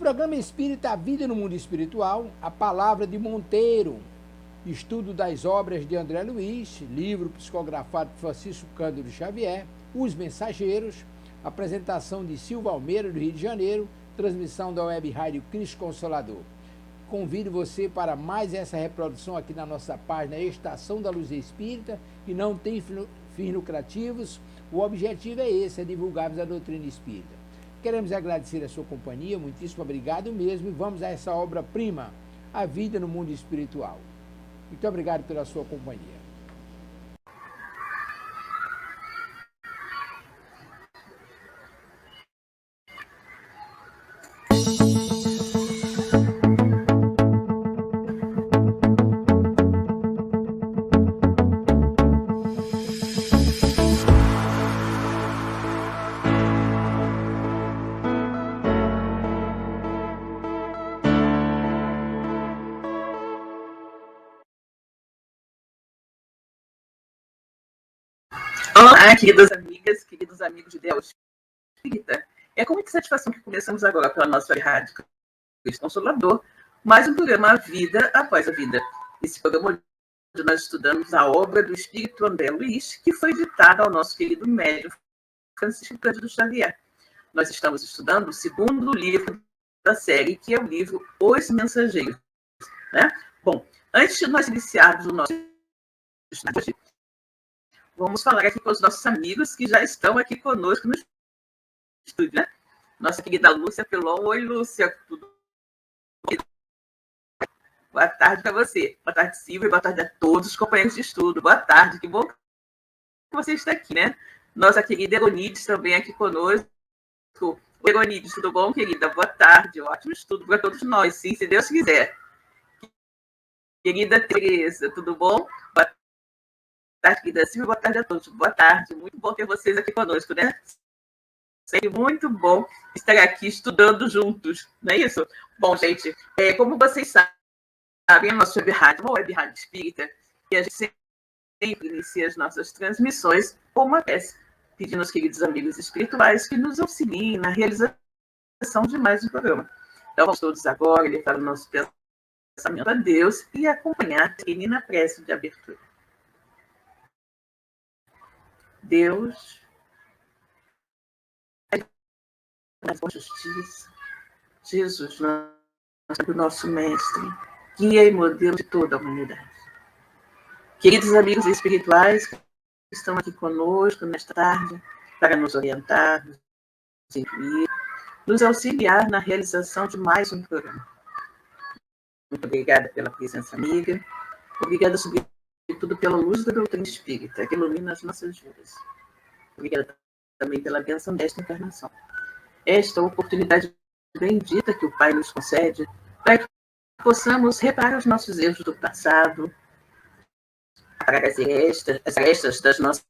programa Espírita A Vida no Mundo Espiritual, a palavra de Monteiro, estudo das obras de André Luiz, livro psicografado por Francisco Cândido Xavier, Os Mensageiros, apresentação de Silva Almeida, do Rio de Janeiro, transmissão da Web Rádio Cristo Consolador. Convido você para mais essa reprodução aqui na nossa página Estação da Luz Espírita, que não tem fins lucrativos. O objetivo é esse, é divulgarmos a doutrina espírita. Queremos agradecer a sua companhia, muitíssimo obrigado mesmo, e vamos a essa obra-prima, A Vida no Mundo Espiritual. Muito obrigado pela sua companhia. Olá, queridas amigas, queridos amigos de Deus Espírita. É com muita satisfação que começamos agora pela nossa rádio Cristo Consolador, mais um programa A Vida Após a Vida. Esse programa onde nós estudamos a obra do Espírito André Luiz, que foi ditada ao nosso querido médium Francisco Cândido Xavier. Nós estamos estudando o segundo livro da série, que é o livro Os Mensageiros. Né? Bom, antes de nós iniciarmos o nosso estudo hoje, vamos falar aqui com os nossos amigos que já estão aqui conosco no estúdio, né? Nossa querida Lúcia Pelon. Oi, Lúcia. Tudo bom? Boa tarde para você. Boa tarde, Silvia. Boa tarde a todos os companheiros de estudo. Boa tarde. Que bom que você está aqui, né? Nossa querida Eronides também aqui conosco. Eronides, tudo bom, querida? Boa tarde. Ótimo estudo para todos nós, sim, se Deus quiser. Querida Tereza, tudo bom? Boa tarde, querida Silvia, boa tarde a todos. Boa tarde, muito bom ter vocês aqui conosco, né? Sempre muito bom estar aqui estudando juntos, não é isso? Bom, gente, como vocês sabem, a nossa web rádio, uma web rádio espírita, e a gente sempre inicia as nossas transmissões com uma peça, pedindo aos queridos amigos espirituais que nos auxiliem na realização de mais um programa. Então, vamos todos agora levar o nosso pensamento a Deus e acompanhar a pequenina prece de abertura. Deus, com justiça, Jesus, nosso mestre, guia e modelo de toda a humanidade. Queridos amigos espirituais que estão aqui conosco nesta tarde para nos orientar, nos incluir, nos auxiliar na realização de mais um programa. Muito obrigada pela presença amiga, obrigada sobretudo pela luz da doutrina espírita que ilumina as nossas vidas. Obrigada também pela bênção desta encarnação. Esta oportunidade bendita que o Pai nos concede para que possamos reparar os nossos erros do passado, apagar as arestas das nossas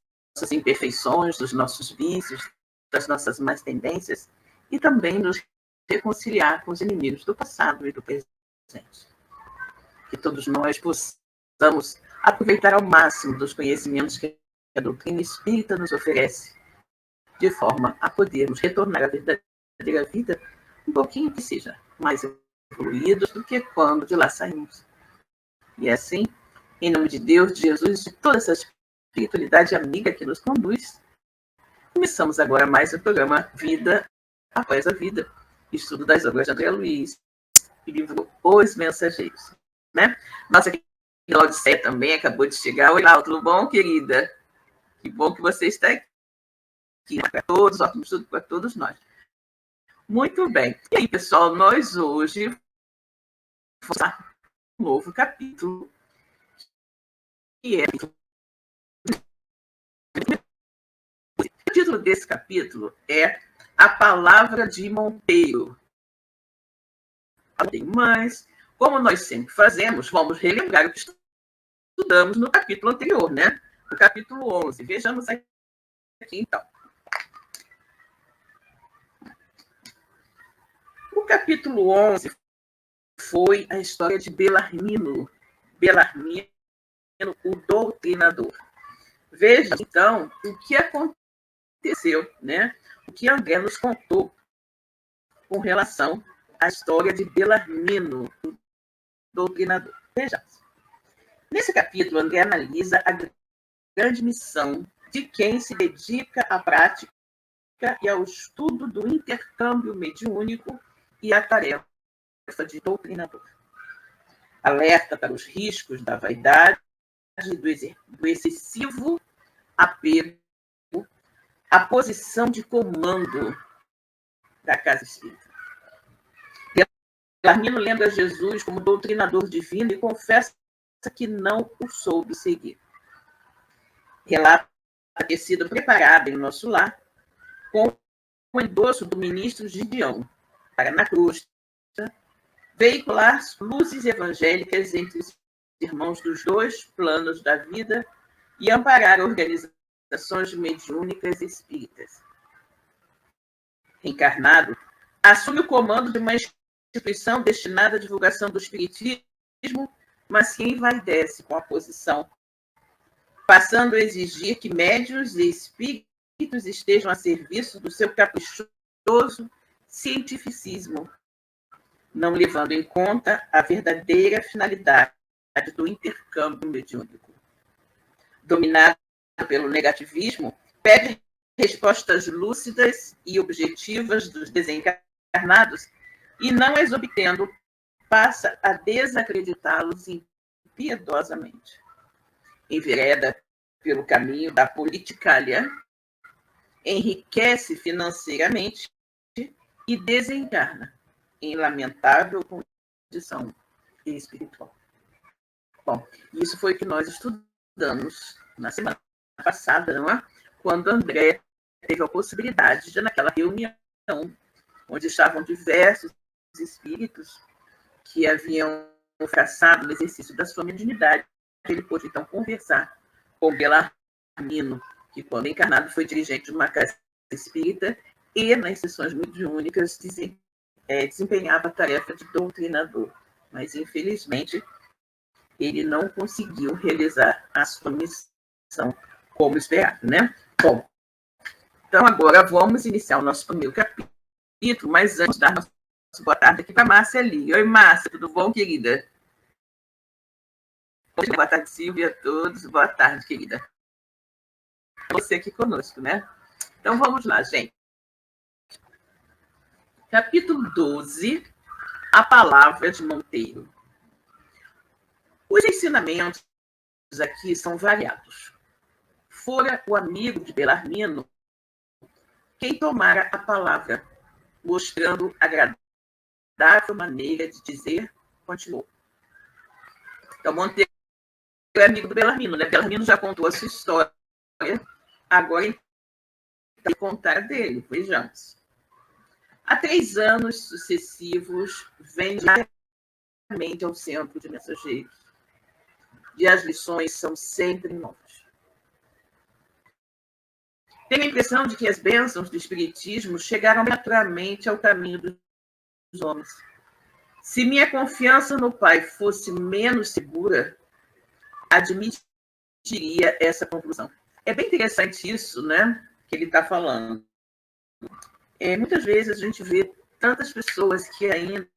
imperfeições, dos nossos vícios, das nossas más tendências e também nos reconciliar com os inimigos do passado e do presente. Que todos nós possamos aproveitar ao máximo dos conhecimentos que a doutrina espírita nos oferece, de forma a podermos retornar à verdadeira vida um pouquinho que seja mais evoluídos do que quando de lá saímos. E assim, em nome de Deus, de Jesus, de toda essa espiritualidade amiga que nos conduz, começamos agora mais o programa Vida Após a Vida, estudo das obras de André Luiz, livro Os Mensageiros. Né? Nossa querida Laodiceia também acabou de chegar. Oi, Lau, tudo bom, querida? Que bom que você está aqui para todos, ótimo estudo para todos nós. Muito bem. E aí, pessoal, nós hoje vamos a um novo capítulo, que é o título desse capítulo é A Palavra de Monteiro. Mas, como nós sempre fazemos, vamos relembrar o que estudamos no capítulo anterior, né? No capítulo 11. Vejamos aqui, então. O capítulo 11 foi a história de Belarmino, o doutrinador. Veja, então, o que aconteceu, né? O que André nos contou com relação a história de Belarmino, o doutrinador. Vejamos. Nesse capítulo, André analisa a grande missão de quem se dedica à prática e ao estudo do intercâmbio mediúnico e à tarefa de doutrinador. Alerta para os riscos da vaidade, do excessivo apego, à posição de comando da casa espírita. Belarmino lembra Jesus como doutrinador divino e confessa que não o soube seguir. Relata ter sido preparado em nosso lar com o endosso do ministro Gideão, para na cruz veicular luzes evangélicas entre os irmãos dos dois planos da vida e amparar organizações mediúnicas espíritas. Encarnado, assume o comando de uma instituição destinada à divulgação do espiritismo, mas que envaidece com a posição, passando a exigir que médiuns e espíritos estejam a serviço do seu caprichoso cientificismo, não levando em conta a verdadeira finalidade do intercâmbio mediúnico. Dominado pelo negativismo, pede respostas lúcidas e objetivas dos desencarnados e, não as obtendo, passa a desacreditá-los impiedosamente. Envereda pelo caminho da politicália, enriquece financeiramente e desencarna em lamentável condição espiritual. Bom, isso foi o que nós estudamos na semana passada, não é? Quando André teve a possibilidade de, naquela reunião, onde estavam diversos espíritos que haviam fracassado no exercício da sua mediunidade, ele pôde, então, conversar com Belarmino, que, quando encarnado, foi dirigente de uma casa espírita e, nas sessões mediúnicas, desempenhava a tarefa de doutrinador. Mas, infelizmente, ele não conseguiu realizar a sua missão como esperado, né? Bom, então agora vamos iniciar o nosso primeiro capítulo, mas antes de dar nossa boa tarde aqui para a Márcia ali. Oi, Márcia, tudo bom, querida? Boa tarde, Silvia, a todos. Boa tarde, querida. Você aqui conosco, né? Então vamos lá, gente. Capítulo 12, a palavra de Monteiro. Os ensinamentos aqui são variados. Fora o amigo de Belarmino quem tomara a palavra, mostrando agradável maneira de dizer, continuou. Então, Monteiro é amigo do Belarmino, né? Belarmino já contou a sua história, agora ele contar dele, vejamos. Há 3 anos sucessivos, vem diariamente ao centro de mensageiros, e as lições são sempre novas. Tenho a impressão de que as bênçãos do Espiritismo chegaram naturalmente ao caminho dos homens. Se minha confiança no Pai fosse menos segura, admitiria essa conclusão. É bem interessante isso, né, que ele está falando. Muitas vezes a gente vê tantas pessoas que ainda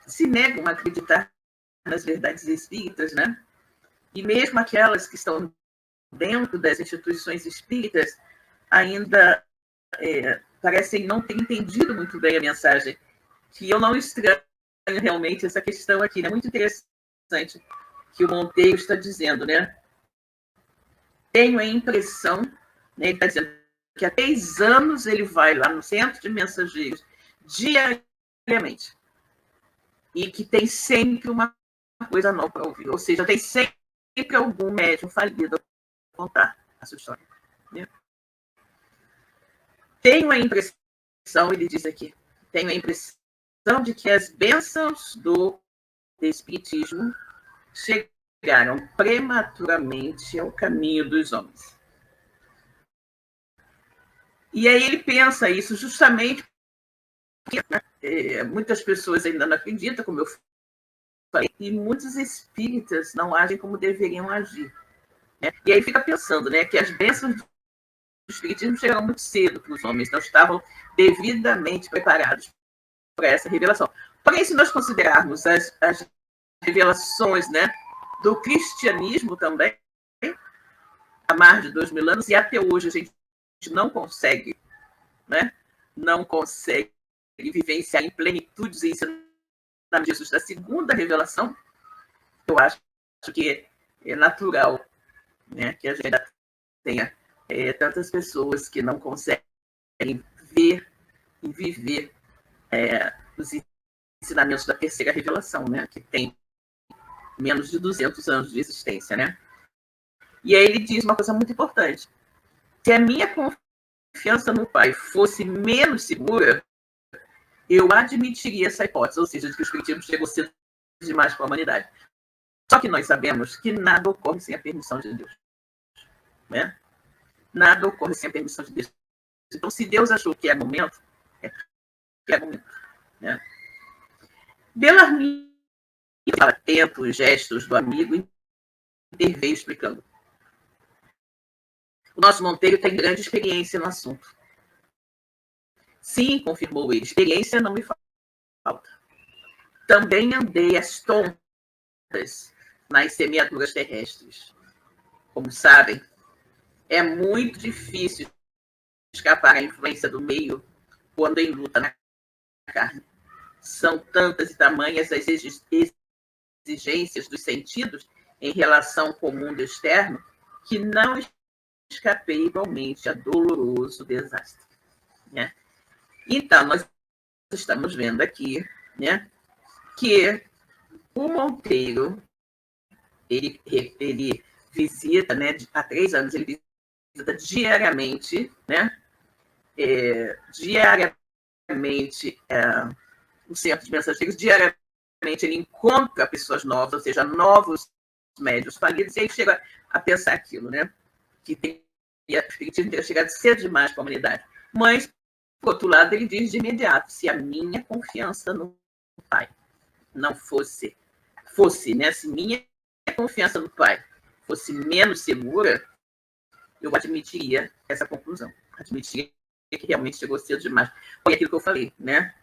se negam a acreditar nas verdades espíritas, né? E mesmo aquelas que estão dentro das instituições espíritas ainda parecem não ter entendido muito bem a mensagem, que eu não estranho realmente essa questão aqui. É, né? Muito interessante que o Monteiro está dizendo, né? Tenho a impressão, né, ele está dizendo que há 3 anos ele vai lá no centro de mensageiros diariamente e que tem sempre uma coisa nova para ouvir, ou seja, tem sempre algum médium falido a contar a sua história. Né? Tenho a impressão, ele diz aqui, tenho a impressão de que as bênçãos do Espiritismo chegaram prematuramente ao caminho dos homens. E aí ele pensa isso justamente porque muitas pessoas ainda não acreditam, como eu falei, e muitos espíritas não agem como deveriam agir. Né? E aí fica pensando, né, que as bênçãos espiritismo chegaram muito cedo para os homens, não estavam devidamente preparados para essa revelação. Porém, se nós considerarmos as revelações, né, do cristianismo também, há mais de 2000 anos, e até hoje a gente não consegue, né, não consegue vivenciar em plenitude os ensinamentos de Jesus da segunda revelação, eu acho que é natural, né, que a gente tenha tantas pessoas que não conseguem ver e viver os ensinamentos da terceira revelação, né, que tem menos de 200 anos de existência, né? E aí ele diz uma coisa muito importante. Se a minha confiança no Pai fosse menos segura, eu admitiria essa hipótese, ou seja, de que o espiritismo chegou cedo demais para a humanidade. Só que nós sabemos que nada ocorre sem a permissão de Deus, né? Nada ocorre sem a permissão de Deus. Então, se Deus achou que é momento, é momento, né? Bellarmine fala tempos, gestos do amigo, interveio explicando. O nosso Monteiro tem grande experiência no assunto. Sim, confirmou ele, experiência não me falta. Também andei às tontas nas semeaduras terrestres. Como sabem, é muito difícil escapar à influência do meio quando em luta na carne. São tantas e tamanhas as exigências dos sentidos em relação com o mundo externo que não escapei igualmente a doloroso desastre, né? Então, nós estamos vendo aqui, né, que o Monteiro, ele visita, né, há 3 anos, ele visita diariamente, né, diariamente o Centro de Mensageiros, diariamente ele encontra pessoas novas, ou seja, novos médios falidos, e aí chega a pensar aquilo, né, que o espiritismo teria chegado cedo demais para a humanidade. Mas, por outro lado, ele diz de imediato, se a minha confiança no Pai não fosse, né, se minha confiança no Pai fosse menos segura, eu admitiria essa conclusão. Admitiria que realmente chegou cedo demais. Foi aquilo que eu falei, né?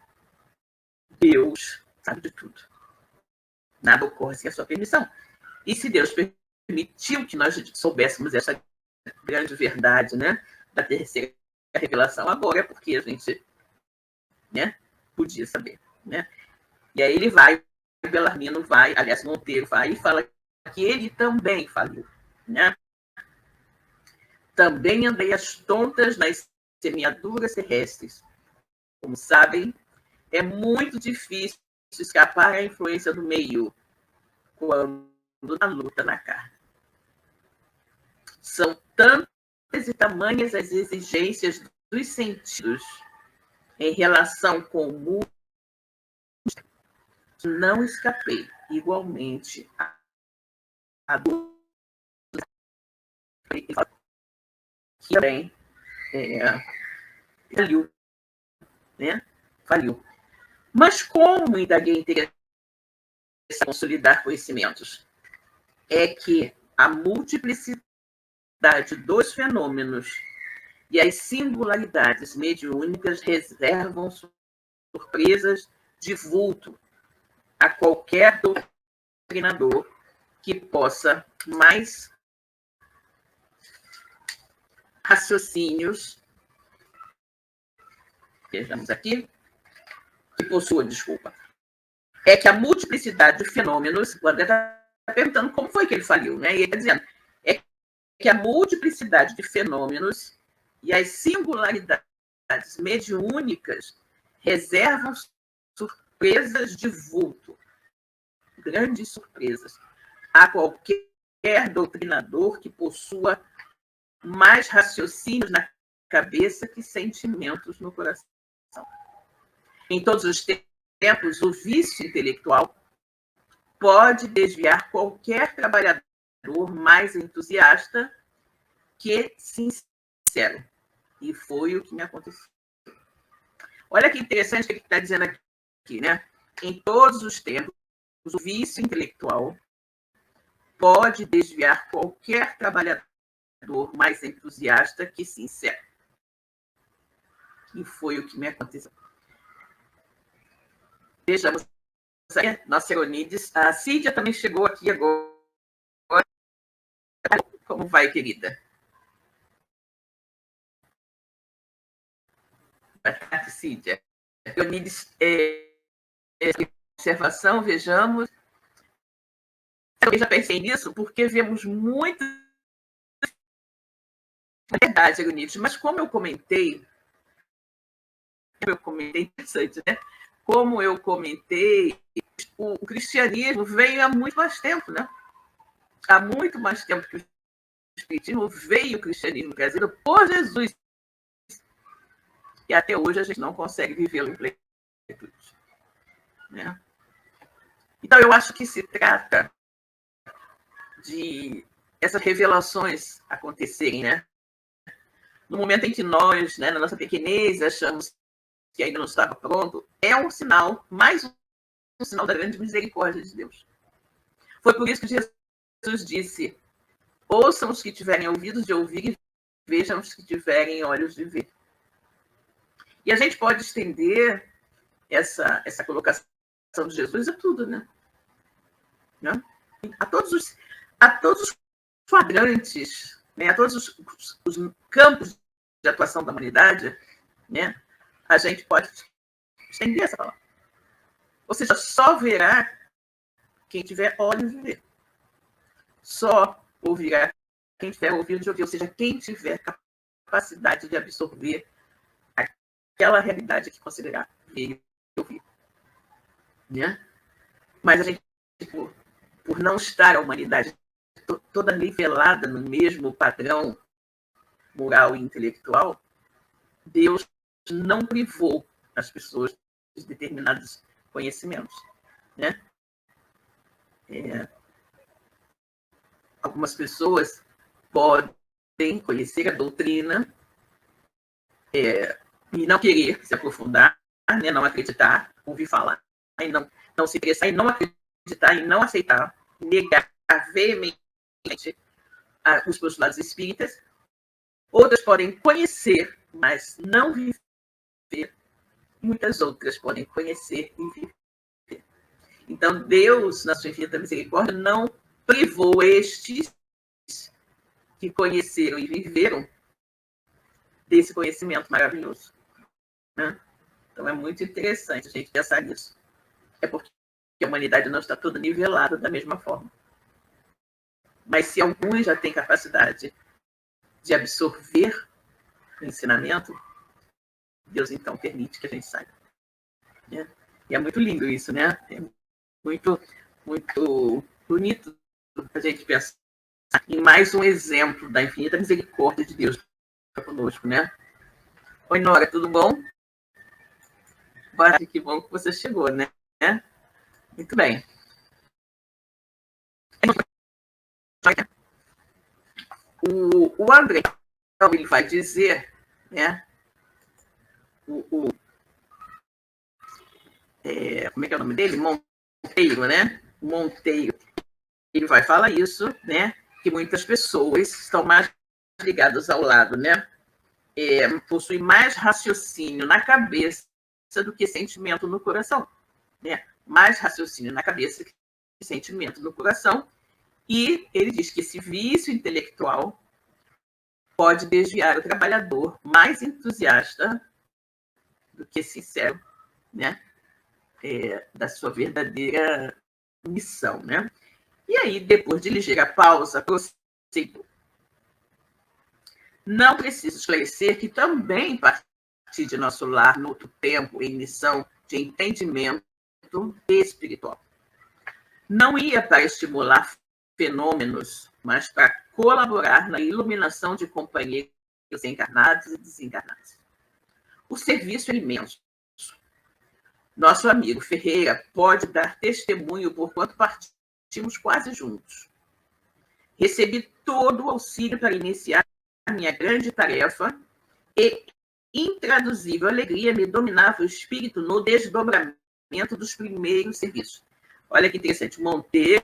Deus sabe de tudo. Nada ocorre sem a sua permissão. E se Deus permitiu que nós soubéssemos essa grande verdade, né, da terceira revelação, agora é porque a gente, né, podia saber, né? E aí ele vai, Bellarmine vai, aliás, Monteiro vai e fala que ele também faliu, né? Também andei às tontas nas semeaduras terrestres. Como sabem, é muito difícil escapar à influência do meio quando na luta na carne. São tantas e tamanhas as exigências dos sentidos em relação com o mundo que não escapei igualmente a dor que também faliu, né? Faliu. Mas como indaguei interesse em consolidar conhecimentos? É que a multiplicidade dos fenômenos e as singularidades mediúnicas reservam surpresas de vulto a qualquer doutrinador que possa mais raciocínios, vejamos aqui, que possua, desculpa, é que a multiplicidade de fenômenos, o André está perguntando como foi que ele faliu, né? E ele está dizendo, é que a multiplicidade de fenômenos e as singularidades mediúnicas reservam surpresas de vulto, grandes surpresas, a qualquer doutrinador que possua mais raciocínios na cabeça que sentimentos no coração. Em todos os tempos, o vício intelectual pode desviar qualquer trabalhador mais entusiasta que sincero. E foi o que me aconteceu. Olha que interessante o que ele está dizendo aqui, né? Em todos os tempos, o vício intelectual pode desviar qualquer trabalhador mais entusiasta que sincero. E foi o que me aconteceu. Vejamos aí, nossa Euronides. A Cídia também chegou aqui agora. Como vai, querida? Boa tarde, Cídia. Euronides, observação, vejamos. Eu já pensei nisso, porque vemos muito. É verdade, Euronides, mas como eu comentei, interessante, né? Como eu comentei, o cristianismo veio há muito mais tempo, né? Há muito mais tempo que o espiritismo veio o cristianismo trazido por Jesus. E até hoje a gente não consegue vivê-lo em plenitude, né? Então, eu acho que se trata de essas revelações acontecerem, né? No momento em que nós, né, na nossa pequenez, achamos que ainda não estava pronto, é um sinal, mais um sinal da grande misericórdia de Deus. Foi por isso que Jesus disse: ouçam os que tiverem ouvidos de ouvir e vejam os que tiverem olhos de ver. E a gente pode estender essa colocação de Jesus a tudo, né? A todos os quadrantes, né? A todos os campos de atuação da humanidade, né? A gente pode estender essa palavra. Ou seja, só verá quem tiver olhos de ver. Só ouvirá quem tiver ouvido de ouvir. Ou seja, quem tiver capacidade de absorver aquela realidade que considerar ver e ouvir. Né? Mas a gente, por não estar a humanidade toda nivelada no mesmo padrão moral e intelectual, Deus não privou as pessoas de determinados conhecimentos, né? Algumas pessoas podem conhecer a doutrina e não querer se aprofundar, né? Não acreditar, ouvir falar, e não se interessar, e não acreditar, e não aceitar, negar veementemente os postulados espíritas. Outras podem conhecer, mas não viver. Muitas outras podem conhecer e viver. Então, Deus, na sua infinita misericórdia, não privou estes que conheceram e viveram desse conhecimento maravilhoso. Né? Então, é muito interessante a gente pensar nisso. É porque a humanidade não está toda nivelada da mesma forma. Mas se alguns já têm capacidade de absorver o ensinamento, Deus então permite que a gente saiba. Né? E é muito lindo isso, né? É muito, muito bonito a gente pensar em mais um exemplo da infinita misericórdia de Deus conosco, né? Oi, Nora, tudo bom? Que bom que você chegou, né? Muito bem. O André, então, ele vai dizer, né? Como é que é o nome dele? Monteiro, né? Monteiro. Ele vai falar isso, né? Que muitas pessoas estão mais ligadas ao lado, né? Possuem mais raciocínio na cabeça do que sentimento no coração, né? Mais raciocínio na cabeça que sentimento no coração. E ele diz que esse vício intelectual pode desviar o trabalhador mais entusiasta do que sincero, né? Da sua verdadeira missão, né? E aí, depois de ligeira pausa, prosseguiu. Não preciso esclarecer que também parti de nosso lar no outro tempo em missão de entendimento espiritual. Não ia para estimular fenômenos, mas para colaborar na iluminação de companheiros encarnados e desencarnados. O serviço é imenso. Nosso amigo Ferreira pode dar testemunho por quanto partimos quase juntos. Recebi todo o auxílio para iniciar a minha grande tarefa e intraduzível alegria me dominava o espírito no desdobramento dos primeiros serviços. Olha que interessante, Monteiro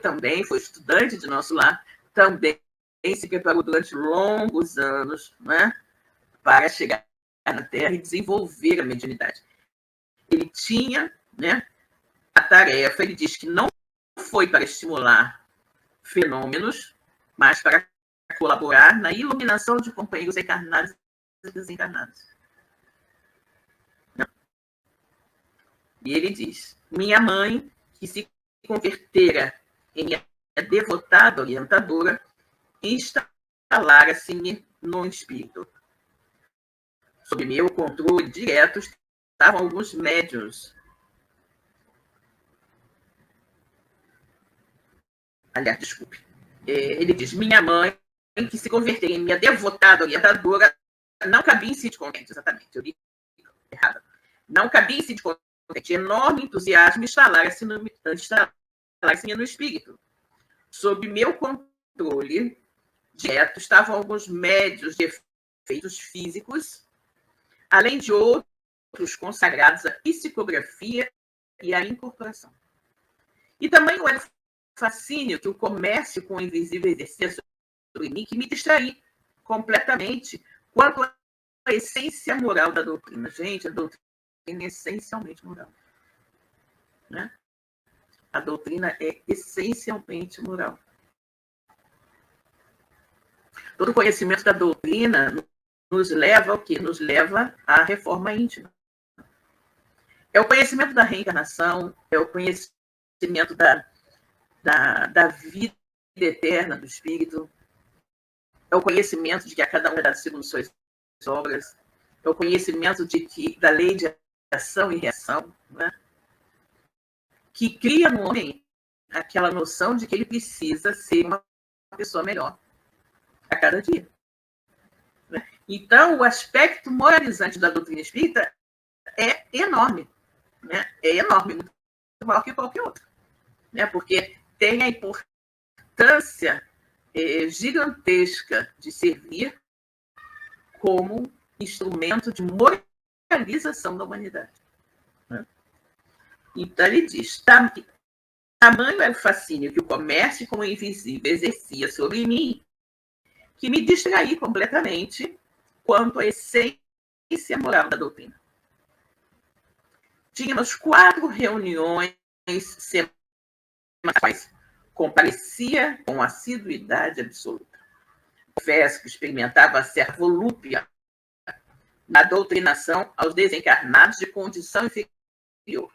também foi estudante de nosso lar, também se preparou durante longos anos, né, para chegar na Terra e desenvolver a mediunidade. Ele tinha, né, a tarefa, ele diz que não foi para estimular fenômenos, mas para colaborar na iluminação de companheiros encarnados e desencarnados. E ele diz: minha mãe, que se convertera em minha devotada orientadora, instalara-se no espírito. Sob meu controle direto estavam alguns médiuns. Aliás, desculpe. Ele diz: minha mãe, que se convertera em minha devotada orientadora, não cabia em si de contente, exatamente, eu li errado. Não cabia em si de contente. Enorme entusiasmo instalar-se no espírito. Sob meu controle direto estavam alguns médios de efeitos físicos, além de outros consagrados à psicografia e à incorporação. E também o fascínio que o comércio com o invisível exercia sobre mim, que me distraí completamente quanto à essência moral da doutrina. Gente, a doutrina é essencialmente moral. Né? A doutrina é essencialmente moral. Todo conhecimento da doutrina nos leva ao quê? Nos leva à reforma íntima. É o conhecimento da reencarnação, é o conhecimento da vida eterna do espírito, é o conhecimento de que a cada um é dado segundo suas obras, é o conhecimento da lei de ação e reação, né? Que cria no homem aquela noção de que ele precisa ser uma pessoa melhor a cada dia. Né? Então, o aspecto moralizante da doutrina espírita é enorme. Né? É enorme, muito maior que qualquer outro. Né? Porque tem a importância gigantesca de servir como instrumento de moralização da humanidade. Né? Então, ele diz: tamanho era o fascínio que o comércio com o invisível exercia sobre mim, que me distraí completamente quanto à essência moral da doutrina. Tínhamos 4 reuniões semanais. Comparecia com assiduidade absoluta. Confesso que experimentava certa volúpia na doutrinação aos desencarnados de condição inferior.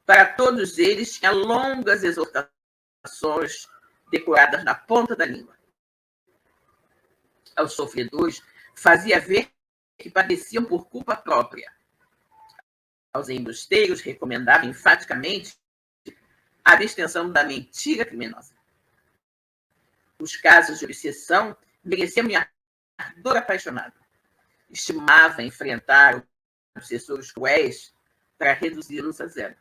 Para todos eles, tinha longas exortações decoradas na ponta da língua. Aos sofredores, fazia ver que padeciam por culpa própria. Aos embusteiros, recomendava enfaticamente a abstenção da mentira criminosa. Os casos de obsessão mereciam minha ardor apaixonada. Estimava enfrentar obsessores cruéis para reduzi-los a zero.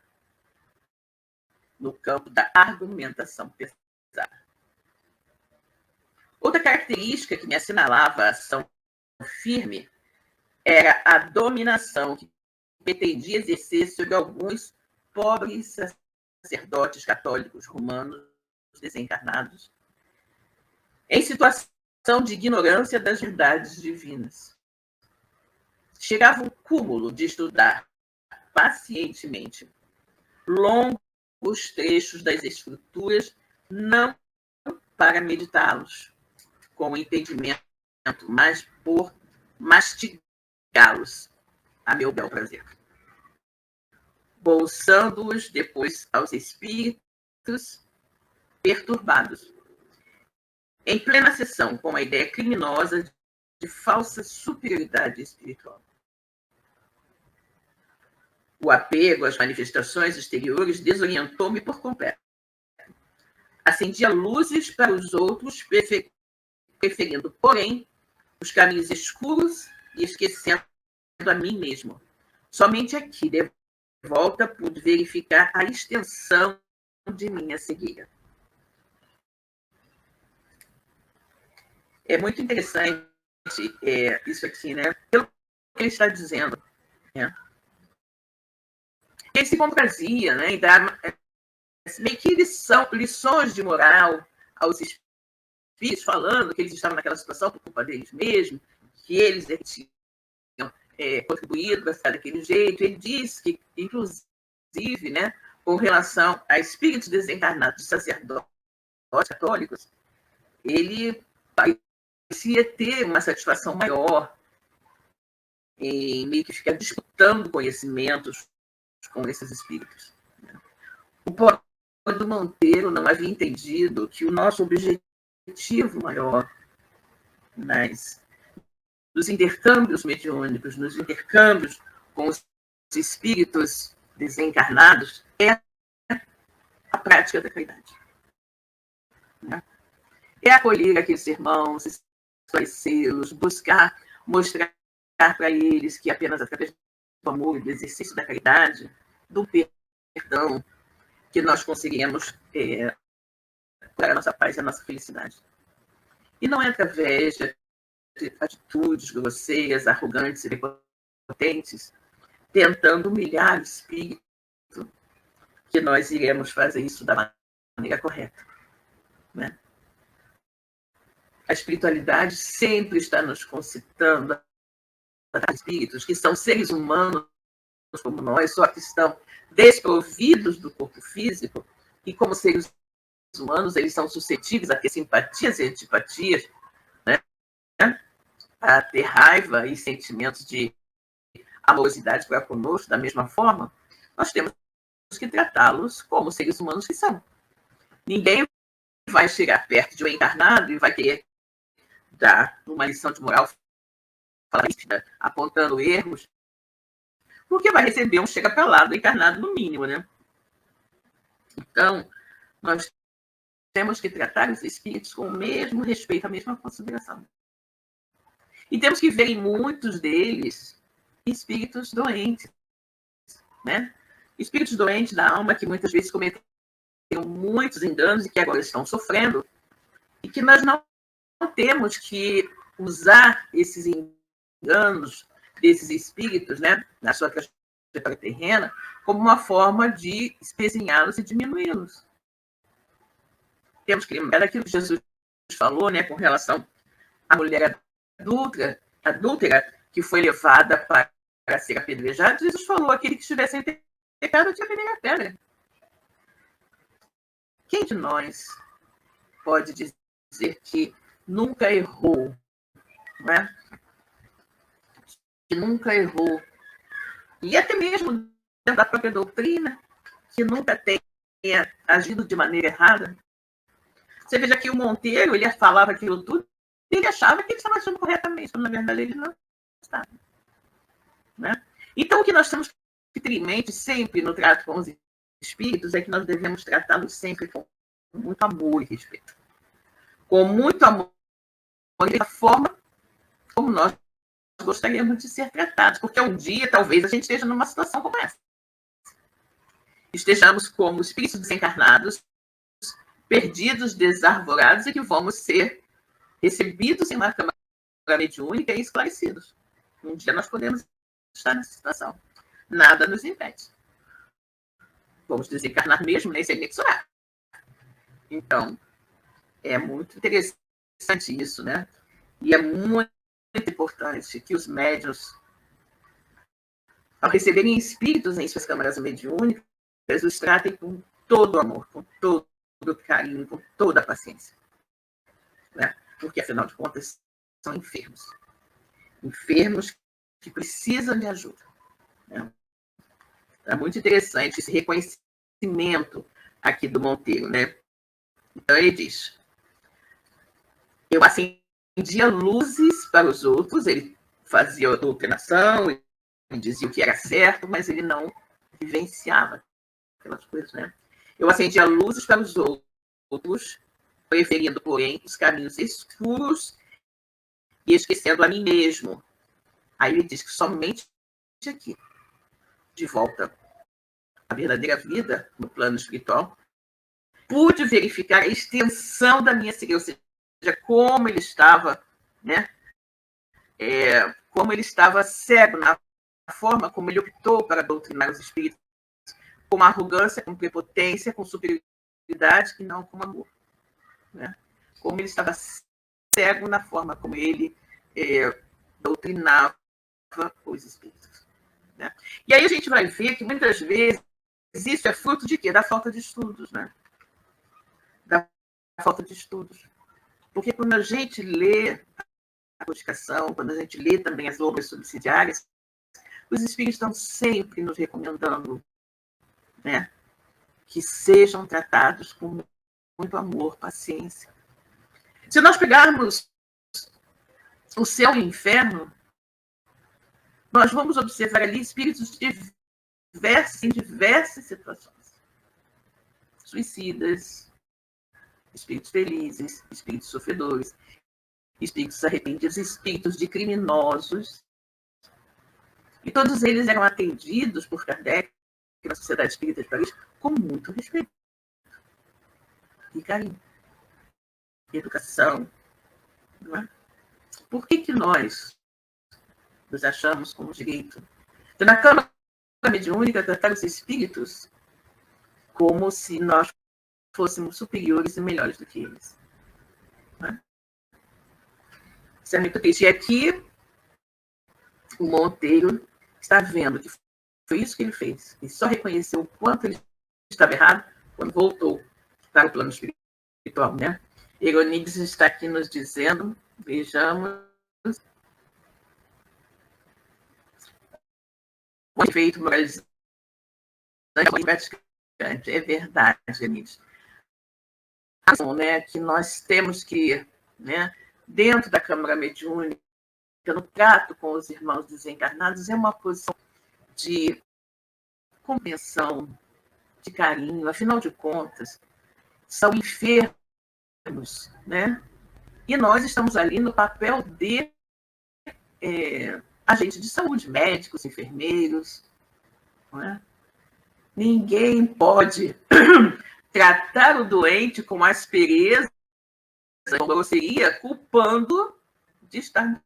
No campo da argumentação pesada. Outra característica que me assinalava a ação firme era a dominação que pretendia exercer sobre alguns pobres sacerdotes católicos romanos desencarnados, em situação de ignorância das verdades divinas. Chegava ao cúmulo de estudar pacientemente longos trechos das escrituras, não para meditá-los com o entendimento, mas por mastigá-los a meu bel prazer, bolsando-os depois aos espíritos perturbados, em plena sessão com a ideia criminosa de falsa superioridade espiritual. O apego às manifestações exteriores desorientou-me por completo. Acendia luzes para os outros, preferindo, porém, os caminhos escuros e esquecendo a mim mesmo. Somente aqui, de volta, pude verificar a extensão de minha cegueira. É muito interessante isso aqui, né? Pelo que ele está dizendo, né? Ele se comprazia, né? E dá meio que lições de moral aos espíritos falando que eles estavam naquela situação por culpa deles mesmos, que eles tinham contribuído para ficar daquele jeito. Ele diz que, inclusive, né, com relação a espíritos desencarnados de sacerdotes católicos, ele parecia ter uma satisfação maior em meio que ficar disputando conhecimentos com esses espíritos. O pobre do Monteiro não havia entendido que o nosso objetivo maior nos intercâmbios mediúnicos, nos intercâmbios com os espíritos desencarnados, é a prática da caridade. É acolher aqueles irmãos, esclarecê-los, buscar mostrar para eles que apenas através do amor e do exercício da caridade, do perdão, que nós conseguiremos curar a nossa paz e a nossa felicidade. E não é através de atitudes grosseiras, arrogantes e prepotentes, tentando humilhar o espírito, que nós iremos fazer isso da maneira correta. Né? A espiritualidade sempre está nos concitando a espíritos que são seres humanos como nós, só que estão desprovidos do corpo físico, e como seres humanos eles são suscetíveis a ter simpatias e antipatias, né? A ter raiva e sentimentos de amorosidade para conosco, da mesma forma, nós temos que tratá-los como seres humanos que são. Ninguém vai chegar perto de um encarnado e vai querer dar uma lição de moral apontando erros, porque vai receber um chega para lá do encarnado no mínimo, né? Então, nós temos que tratar os espíritos com o mesmo respeito, a mesma consideração. E temos que ver em muitos deles espíritos doentes, né? Espíritos doentes da alma que muitas vezes cometeram muitos enganos e que agora estão sofrendo, e que nós não temos que usar esses enganos desses espíritos, né, na sua trajetória terrena, como uma forma de espezinhá-los e diminuí-los. Temos que lembrar daquilo que Jesus falou, né, com relação à mulher adúltera que foi levada para ser apedrejada. Jesus falou: aquele que estivesse em pecado tinha que a pedra. Quem de nós pode dizer que nunca errou, não é? Que nunca errou, e até mesmo dentro da própria doutrina, que nunca tenha agido de maneira errada? Você veja que o Monteiro, ele falava aquilo tudo, e ele achava que ele estava agindo corretamente, quando na verdade ele não estava. Né? Então, o que nós temos que ter em mente sempre no trato com os espíritos é que nós devemos tratá-los sempre com muito amor e respeito. Com muito amor e da forma como nós gostaríamos de ser tratados, porque um dia talvez a gente esteja numa situação como essa. Estejamos como espíritos desencarnados, perdidos, desarvorados, e que vamos ser recebidos em uma câmara mediúnica e esclarecidos. Um dia nós podemos estar nessa situação. Nada nos impede. Vamos desencarnar mesmo, nem sem mensurar. Então, é muito interessante isso, né? E é muito importante que os médiuns, ao receberem espíritos em suas câmaras mediúnicas, os tratem com todo o amor, com todo o carinho, com toda a paciência. Né? Porque, afinal de contas, são enfermos. Enfermos que precisam de ajuda. Né? É muito interessante esse reconhecimento aqui do Monteiro, né? Então, ele diz: eu acendia luzes para os outros, ele fazia a doutrinação, ele dizia o que era certo, mas ele não vivenciava aquelas coisas, né? Eu acendia luzes para os outros, preferindo, porém, os caminhos escuros e esquecendo a mim mesmo. Aí ele diz que somente aqui, de volta à verdadeira vida, no plano espiritual, pude verificar a extensão da minha cegueira, ou seja, como ele estava, né? Como ele estava cego na forma como ele optou para doutrinar os espíritos, com arrogância, com prepotência, com superioridade, e não com amor. Né? como ele estava cego na forma como ele doutrinava os espíritos. Né? E aí a gente vai ver que muitas vezes isso é fruto de quê? Da falta de estudos, né? Da falta de estudos. Porque quando a gente lê a codificação, quando a gente lê também as obras subsidiárias, os espíritos estão sempre nos recomendando, né, que sejam tratados com muito amor, paciência. Se nós pegarmos o céu e o inferno, nós vamos observar ali espíritos em diversas situações. Suicidas, espíritos felizes, espíritos sofredores, espíritos arrependidos, espíritos de criminosos. E todos eles eram atendidos por Kardec, na Sociedade Espírita de Paris, com muito respeito e carinho, e educação. Não é? Por que nós nos achamos com o direito de, na Câmara Mediúnica, tratar os espíritos como se nós fôssemos superiores e melhores do que eles? Não é? Isso é muito triste. E aqui o Monteiro está vendo que foi isso que ele fez. E só reconheceu o quanto ele estava errado quando voltou para o plano espiritual. Né? Euronides está aqui nos dizendo, vejamos, o efeito moralizante é praticante. É verdade, Euronides. Né, que nós temos que, né, dentro da Câmara Mediúnica, no trato com os irmãos desencarnados, é uma posição de compreensão, de carinho. Afinal de contas, são enfermos, né? E nós estamos ali no papel de agentes de saúde, médicos, enfermeiros. Não é? Ninguém pode tratar o doente com aspereza, com grosseria, culpando de estar.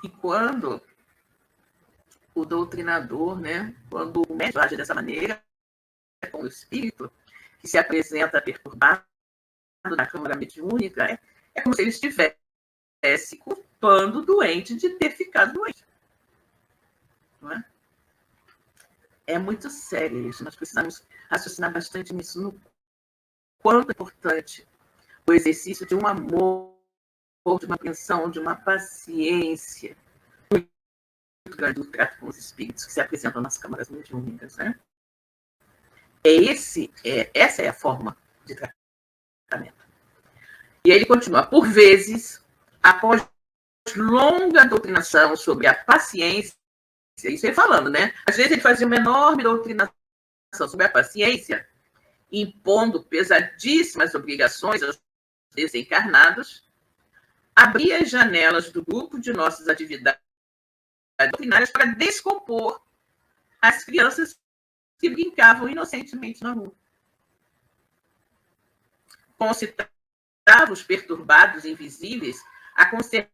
E quando o doutrinador, né, quando o médium age dessa maneira, com o espírito que se apresenta perturbado na Câmara Mediúnica, é como se ele estivesse culpando o doente de ter ficado doente. Não é? É muito sério isso. Nós precisamos raciocinar bastante nisso, no quanto é importante o exercício de um amor, de uma atenção, de uma paciência muito grande no trato com os espíritos que se apresentam nas câmaras mediúnicas, né? Essa é a forma de tratamento. E aí ele continua. Por vezes, após longa doutrinação sobre a paciência, isso ele falando, né? Às vezes ele fazia uma enorme doutrinação sobre a paciência, impondo pesadíssimas obrigações aos desencarnados, abria as janelas do grupo de nossas atividades doutrinárias para descompor as crianças que brincavam inocentemente na rua. Concitava os perturbados invisíveis a conservar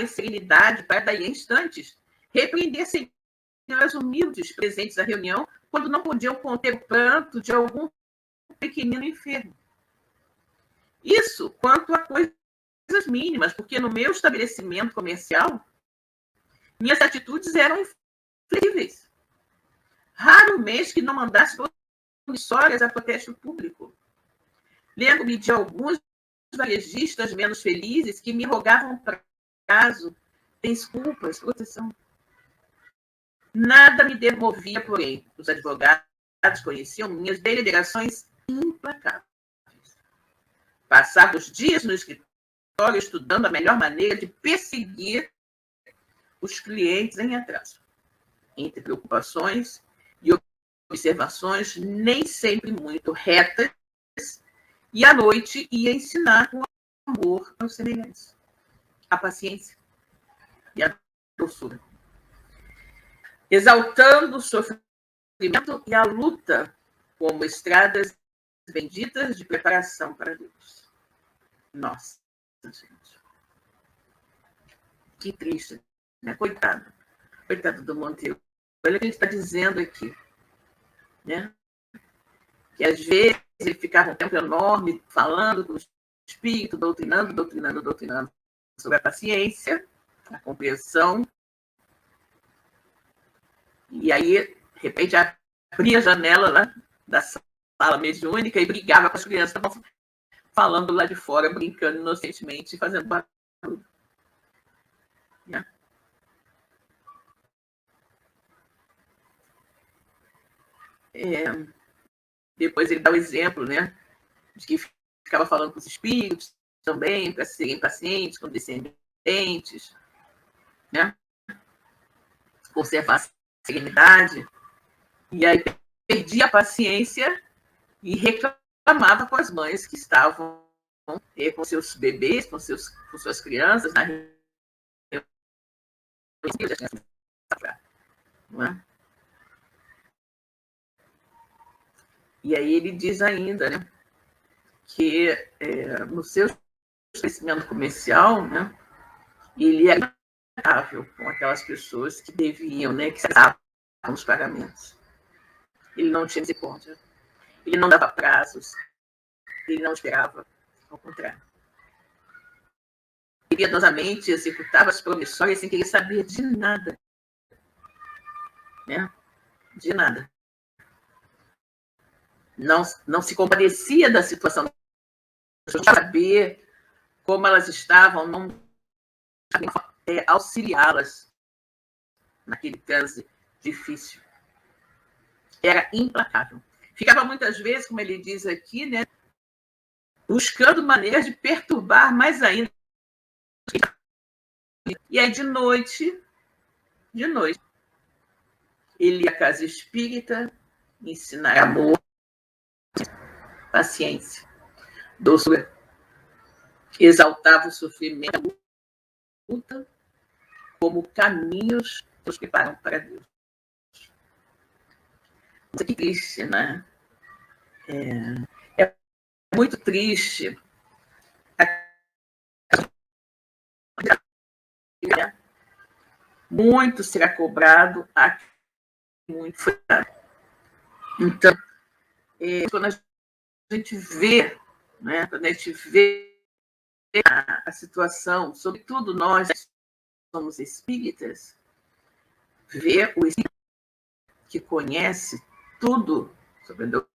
em serenidade para, daí a instantes, repreender senhoras humildes presentes à reunião quando não podiam conter o pranto de algum pequenino enfermo. Isso quanto a coisas mínimas, porque no meu estabelecimento comercial, minhas atitudes eram inflexíveis. Raro mês que não mandasse promissórias a protesto público. Lembro-me de alguns varejistas menos felizes que me rogavam prazo, desculpas, proteção. Nada me demovia, porém. Os advogados conheciam minhas deliberações implacáveis. Passava os dias no escritório estudando a melhor maneira de perseguir os clientes em atraso. Entre preocupações e observações nem sempre muito retas, e à noite ia ensinar com amor aos semelhantes, a paciência e a doçura, exaltando o sofrimento e a luta como estradas benditas de preparação para Deus. Nossa, gente. Que triste, né? Coitado do Monteiro. Olha o que ele está dizendo aqui, né? que às vezes ele ficava um tempo enorme falando com o espírito, doutrinando sobre a paciência, a compreensão. E aí, de repente, abria a janela lá da sala mediúnica e brigava com as crianças que estavam falando lá de fora, brincando inocentemente, fazendo barulho. Depois ele dá o exemplo, né, de que ficava falando com os espíritos também, para serem pacientes, condescendentes, né, conservar a serenidade. E aí perdia a paciência e reclamava com as mães que estavam com seus bebês, com suas crianças, na não é? E aí ele diz ainda, né, que no seu estabelecimento comercial, né, ele era agradável com aquelas pessoas que deviam, né, que se atrasavam nos pagamentos. Ele não tinha misericórdia, ele não dava prazos, ele não esperava, ao contrário. Ele piedosamente executava as promissórias sem querer saber de nada, né? De nada. Não se compadecia da situação, não saber como elas estavam, não auxiliá-las naquele transe difícil. Era implacável. Ficava muitas vezes, como ele diz aqui, né, buscando maneiras de perturbar mais ainda. E aí, de noite, ele ia à casa espírita ensinar amor, paciência, doçura, exaltava o sofrimento como caminhos que nos preparam para Deus. Isso aqui é triste, né? É muito triste. Muito será cobrado, muito foi dado. Então, quando a gente vê, né, quando a gente vê a situação, sobretudo nós que somos espíritas, ver o espírito que conhece tudo sobre Deus.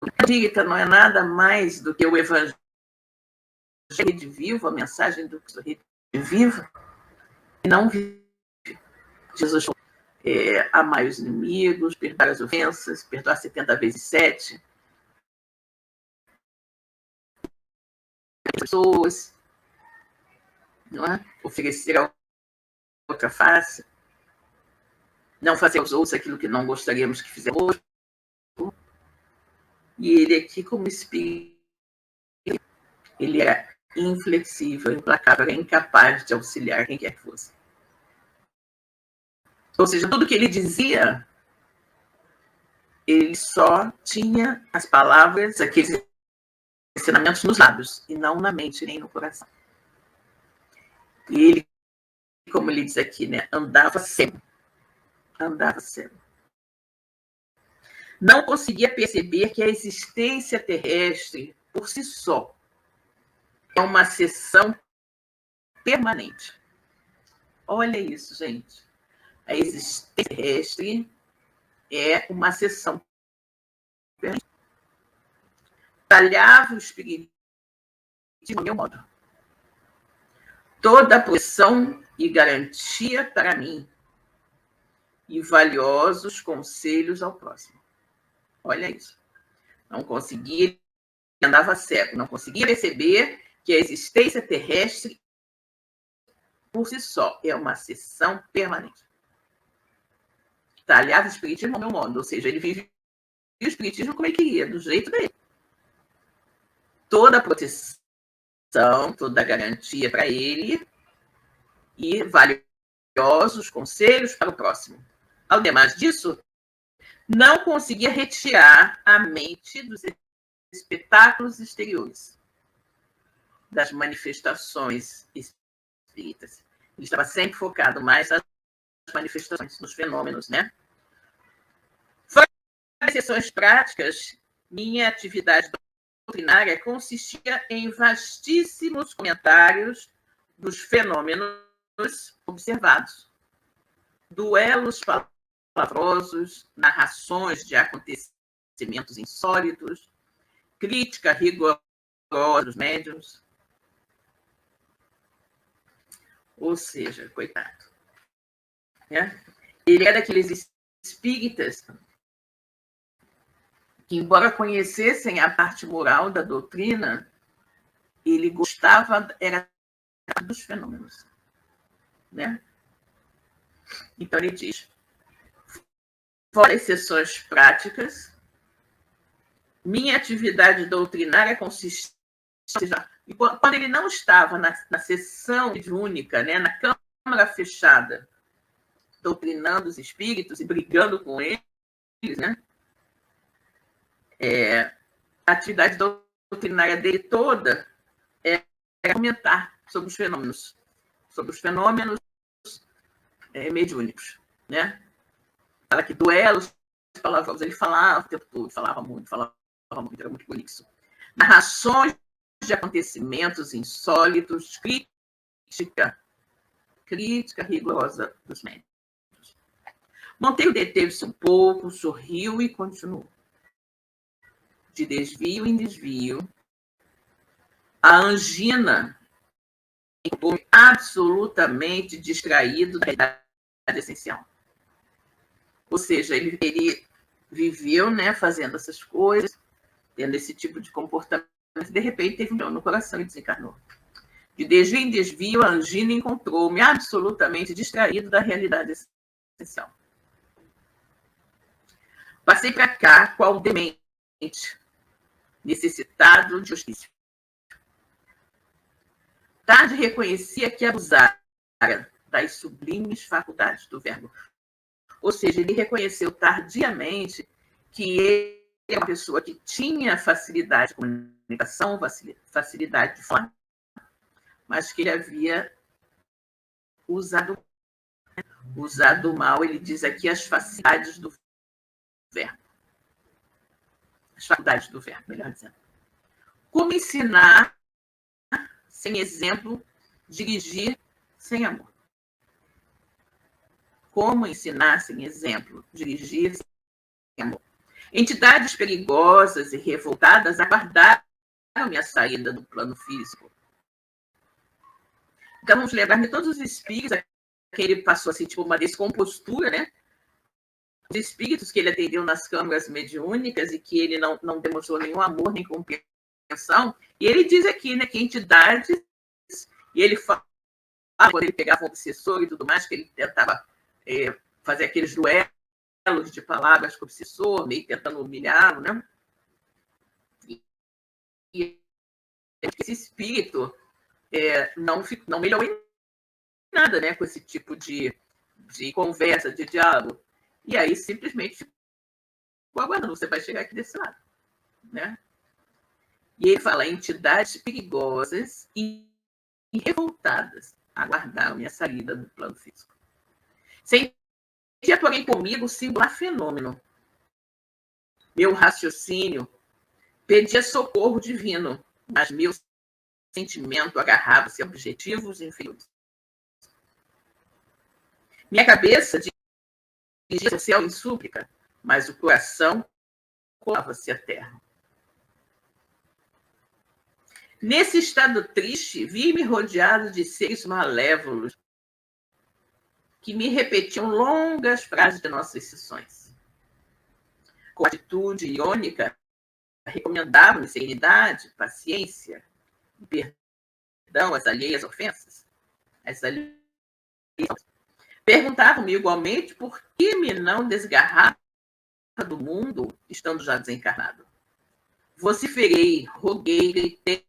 O espírita não é nada mais do que o evangelho de vivo, a mensagem do Cristo de vivo, e não vive. Jesus falou, amai os inimigos, perdoar as ofensas, perdoar 70 vezes 7. Pessoas, não é? Oferecer a outra face, não fazer aos outros aquilo que não gostaríamos que fizéssemos. E ele aqui, como espírito, ele era inflexível, implacável, era incapaz de auxiliar quem quer que fosse. Ou seja, tudo que ele dizia, ele só tinha as palavras, aqueles ensinamentos nos lábios, e não na mente, nem no coração. E ele, como ele diz aqui, né, andava cego. Não conseguia perceber que a existência terrestre, por si só, é uma seção permanente. Olha isso, gente. A existência terrestre é uma seção permanente. Talhava o espírito de meu modo. Toda a proteção e garantia para mim e valiosos conselhos ao próximo. Olha isso. Não conseguia, andava cego, não conseguia perceber que a existência terrestre, por si só, é uma seção permanente. Talhava o espiritismo ao meu modo, ou seja, ele vivia o espiritismo como ele queria, do jeito dele. Toda a proteção, toda a garantia para ele e valiosos conselhos para o próximo. Ao demais disso, não conseguia retirar a mente dos espetáculos exteriores, das manifestações espíritas. Ele estava sempre focado mais nas manifestações, nos fenômenos, né? das sessões práticas, minha atividade doutrinária consistia em vastíssimos comentários dos fenômenos observados, duelos palavrosos, narrações de acontecimentos insólitos, crítica rigorosa dos médiuns. Ou seja, coitado. Né? Ele era daqueles espíritas que, embora conhecessem a parte moral da doutrina, ele gostava era dos fenômenos. Né? Então, ele diz, fora as sessões práticas, minha atividade doutrinária consistia, e quando ele não estava na sessão única, né, na câmara fechada, doutrinando os espíritos e brigando com eles, né, a atividade doutrinária dele toda era comentar sobre os fenômenos mediúnicos, né? Fala que duelos palavrosos, ele falava o tempo todo, falava muito, era muito bonito isso. Narrações de acontecimentos insólitos, crítica rigorosa dos médicos. Monteiro deteve-se um pouco, sorriu e continuou. De desvio em desvio, a angina ficou absolutamente distraído da realidade essencial. Ou seja, ele viveu, né, fazendo essas coisas, tendo esse tipo de comportamento, e de repente teve um dor no coração e desencarnou. De desvio em desvio, a angina encontrou-me absolutamente distraído da realidade essencial. Passei para cá qual demente, necessitado de justiça. Tarde reconhecia que abusara das sublimes faculdades do verbo. Ou seja, ele reconheceu tardiamente que ele era uma pessoa que tinha facilidade de comunicação, facilidade de falar, mas que ele havia usado mal. Ele diz aqui as facilidades do verbo. As faculdades do verbo, melhor dizendo. Como ensinar sem exemplo, dirigir sem amor. Como ensinar sem exemplo, dirigir sem amor. Entidades perigosas e revoltadas aguardaram minha saída do plano físico. Então, vamos lembrar de todos os espíritos que ele passou assim, tipo uma descompostura, né? Os espíritos que ele atendeu nas câmaras mediúnicas e que ele não demonstrou nenhum amor nem compreensão. E ele diz aqui, né, que entidades, e ele fala, quando ele pegava um obsessor e tudo mais, que ele tentava fazer aqueles duelos de palavras com o obsessor, meio tentando humilhá-lo, né? E esse espírito não melhorou em nada, né, com esse tipo de conversa, de diálogo. E aí, simplesmente, ficou aguardando, você vai chegar aqui desse lado, né? E ele fala, entidades perigosas e revoltadas aguardaram minha saída do plano físico. Sentia, porém, comigo o singular fenômeno. Meu raciocínio pedia socorro divino, mas meu sentimento agarrava-se a objetivos inferiores. Minha cabeça dirigia-se ao céu em súplica, mas o coração colava-se à terra. Nesse estado triste, vi-me rodeado de seres malévolos que me repetiam longas frases de nossas sessões. Com atitude irônica, recomendavam-me serenidade, paciência, perdão às alheias ofensas. Perguntavam-me igualmente por que me não desgarrava do mundo, estando já desencarnado. Vociferei, roguei, gritei,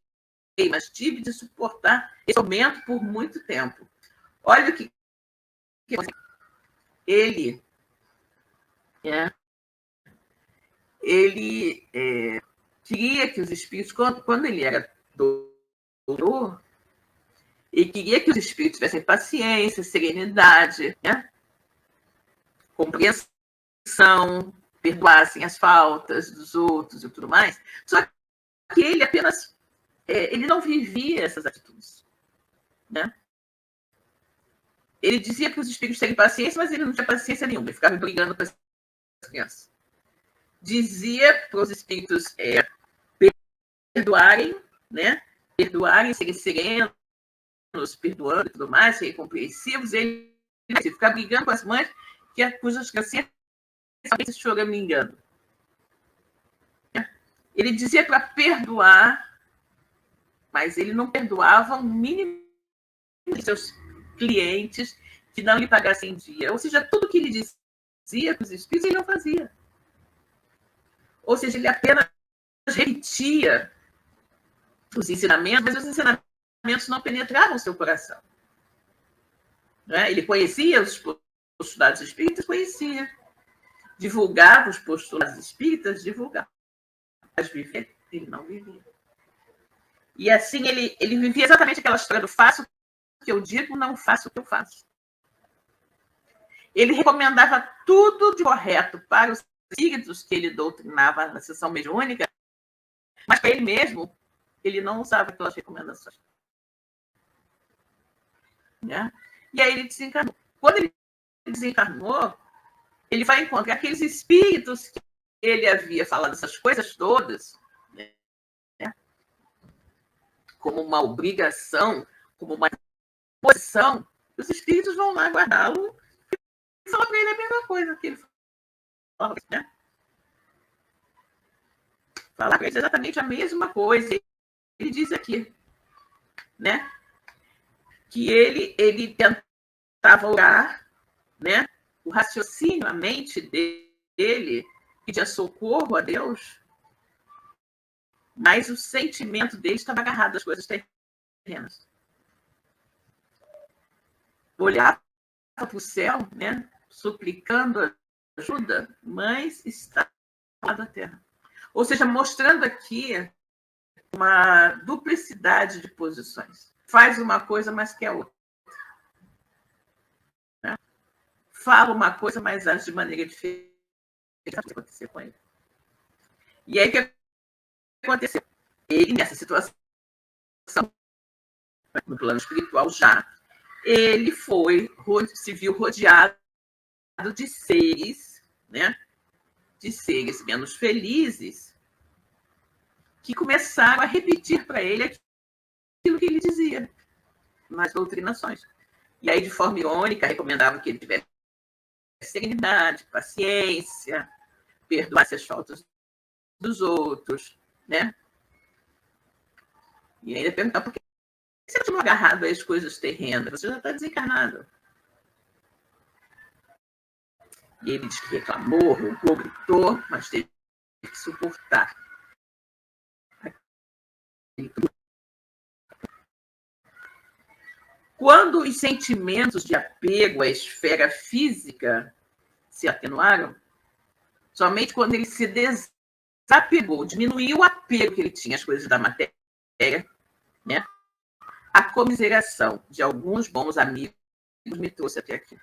mas tive de suportar esse aumento por muito tempo. Olha o que ele queria que os espíritos, quando ele era doutor, ele queria que os espíritos tivessem paciência, serenidade, né? Compreensão, perdoassem as faltas dos outros e tudo mais. Só que ele apenas ele não vivia essas atitudes, né? Ele dizia para os espíritos terem paciência, mas ele não tinha paciência nenhuma, ele ficava brigando com as crianças. Dizia para os espíritos perdoarem, né? Perdoarem, serem serenos, perdoando e tudo mais, serem compreensivos. Ele ficava brigando com as mães, cujas crianças estavam choramingando. Ele dizia para perdoar, mas ele não perdoava o mínimo de seus clientes que não lhe pagassem em dia. Ou seja, tudo que ele dizia para os espíritos, ele não fazia. Ou seja, ele apenas repetia os ensinamentos, mas os ensinamentos não penetravam o seu coração. Né? Ele conhecia os postulados espíritas, conhecia. Divulgava os postulados espíritas, divulgava. Mas viver, ele não vivia. E assim, ele vivia exatamente aquela história do faço o que eu digo, não faço o que eu faço. Ele recomendava tudo de correto para os espíritos que ele doutrinava na sessão mediúnica, mas para ele mesmo, ele não usava aquelas recomendações. Né? E aí ele desencarnou. Quando ele desencarnou, ele vai encontrar aqueles espíritos que ele havia falado essas coisas todas, né? Como uma obrigação, como uma posição, os espíritos vão lá guardá-lo e falar para ele a mesma coisa que ele falava, né? Falar para ele exatamente a mesma coisa. Ele diz aqui, né? Que ele tentava orar, né? O raciocínio, a mente dele pedia socorro a Deus, mas o sentimento dele estava agarrado às coisas terrenas. Olhava para o céu, né? Suplicando ajuda, mas estava lá da terra. Ou seja, mostrando aqui uma duplicidade de posições. Faz uma coisa, mas quer outra. Né? Fala uma coisa, mas age de maneira diferente. Acontecer com ele. E aí o que aconteceu? Ele, nessa situação, no plano espiritual já, ele se viu rodeado de seres, né? De seres menos felizes, que começaram a repetir para ele aquilo que ele dizia nas doutrinações. E aí, de forma irônica, recomendavam que ele tivesse serenidade, paciência, perdoasse as faltas dos outros, né? E ainda perguntar por que você continua agarrado às coisas terrenas? Você já está desencarnado. E ele diz que reclamou, roncou, gritou, mas teve que suportar. Quando os sentimentos de apego à esfera física se atenuaram, somente quando ele se desapegou, diminuiu o apego que ele tinha às coisas da matéria, né? A comiseração de alguns bons amigos me trouxe até aqui.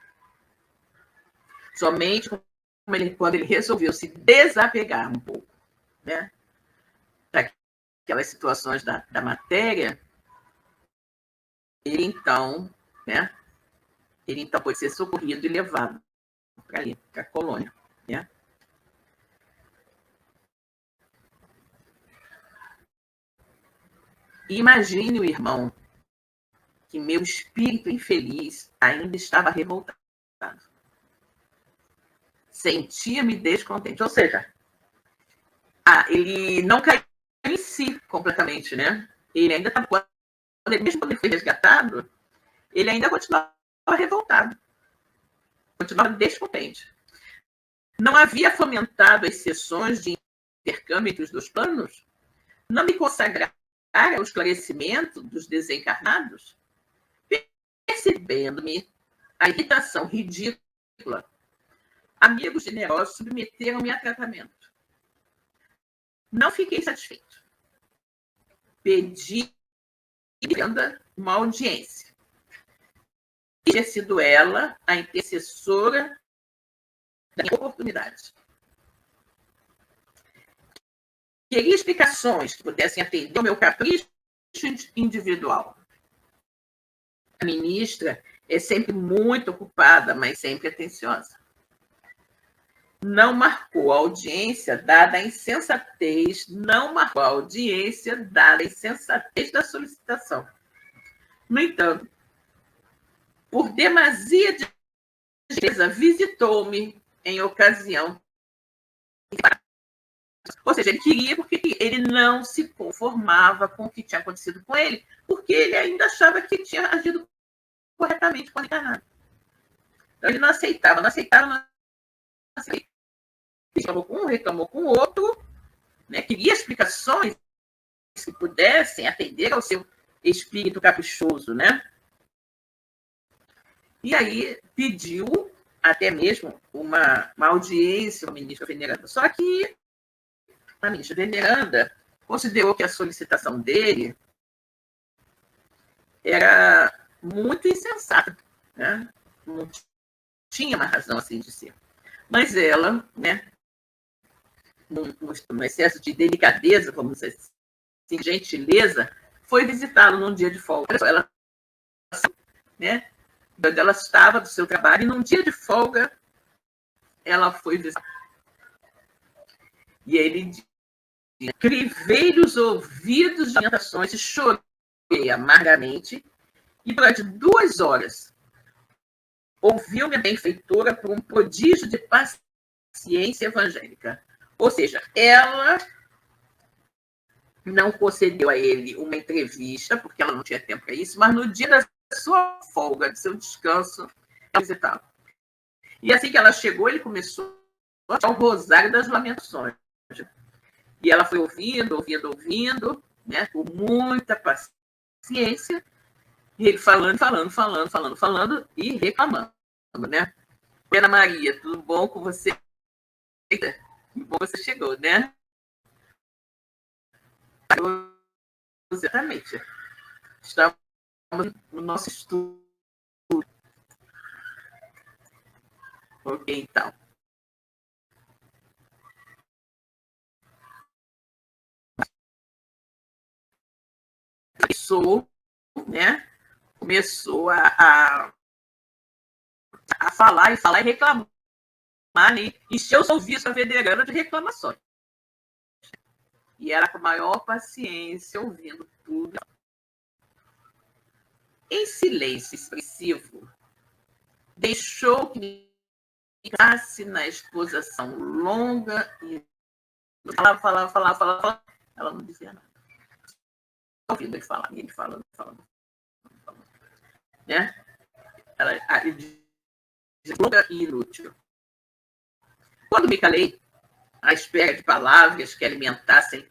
Somente quando ele resolveu se desapegar um pouco, né, daquelas situações da matéria, ele então pode ser socorrido e levado para ali, para a colônia, né? Imagine o irmão que meu espírito infeliz ainda estava revoltado. Sentia-me descontente. Ou seja, ele não caiu em si completamente, né? Ele ainda estava, mesmo quando ele foi resgatado, ele ainda continuava revoltado. Continuava descontente. Não havia fomentado as sessões de intercâmbio entre os dois planos? Não me consagrara ao esclarecimento dos desencarnados? Percebendo-me a irritação ridícula, amigos generosos submeteram-me a tratamento. Não fiquei satisfeito. Pedi uma audiência. E tinha sido ela a intercessora da oportunidade. queria explicações que pudessem atender ao meu capricho individual. A ministra é sempre muito ocupada, mas sempre atenciosa. Não marcou a audiência dada a insensatez, da solicitação. No entanto, por demasia de gentileza, visitou-me em ocasião. Ou seja, ele queria porque ele não se conformava com o que tinha acontecido com ele, porque ele ainda achava que tinha agido corretamente com o encarnado. Então, ele não aceitava. Reclamou com um, reclamou com o outro, né? Queria explicações que pudessem atender ao seu espírito caprichoso, né? E aí pediu até mesmo uma audiência ao ministro veneranda. Só que a ministra veneranda considerou que a solicitação dele era muito insensata, né? Não tinha uma razão assim de ser. Mas ela, né, no excesso de delicadeza, vamos dizer assim, gentileza, foi visitá-lo num dia de folga. Ela, né, ela estava do seu trabalho e num dia de folga ela foi visitar. E ele disse: crivei os ouvidos de orientações e chorei amargamente, e durante 2 horas ouviu-me a benfeitora por um prodígio de paciência evangélica. Ou seja, ela não concedeu a ele uma entrevista, porque ela não tinha tempo para isso, mas no dia da sua folga, do seu descanso, ela visitava. E assim que ela chegou, ele começou o rosário das lamentações. E ela foi ouvindo, né, com muita paciência, e ele falando e reclamando, né? Ana Maria, tudo bom com você? Que bom você chegou, né? Exatamente. Estamos no nosso estudo. Ok, então. Começou a falar e reclamar, né? Encheu os ouvidos da veneranda de reclamações. E ela, com a maior paciência, ouvindo tudo. Em silêncio expressivo, deixou que ficasse na exposição longa e falava. Ela não dizia nada. Ouvindo ele falar, e ele falando. Né? Ele dizia longa e inútil. Quando me calei, à espera de palavras que alimentassem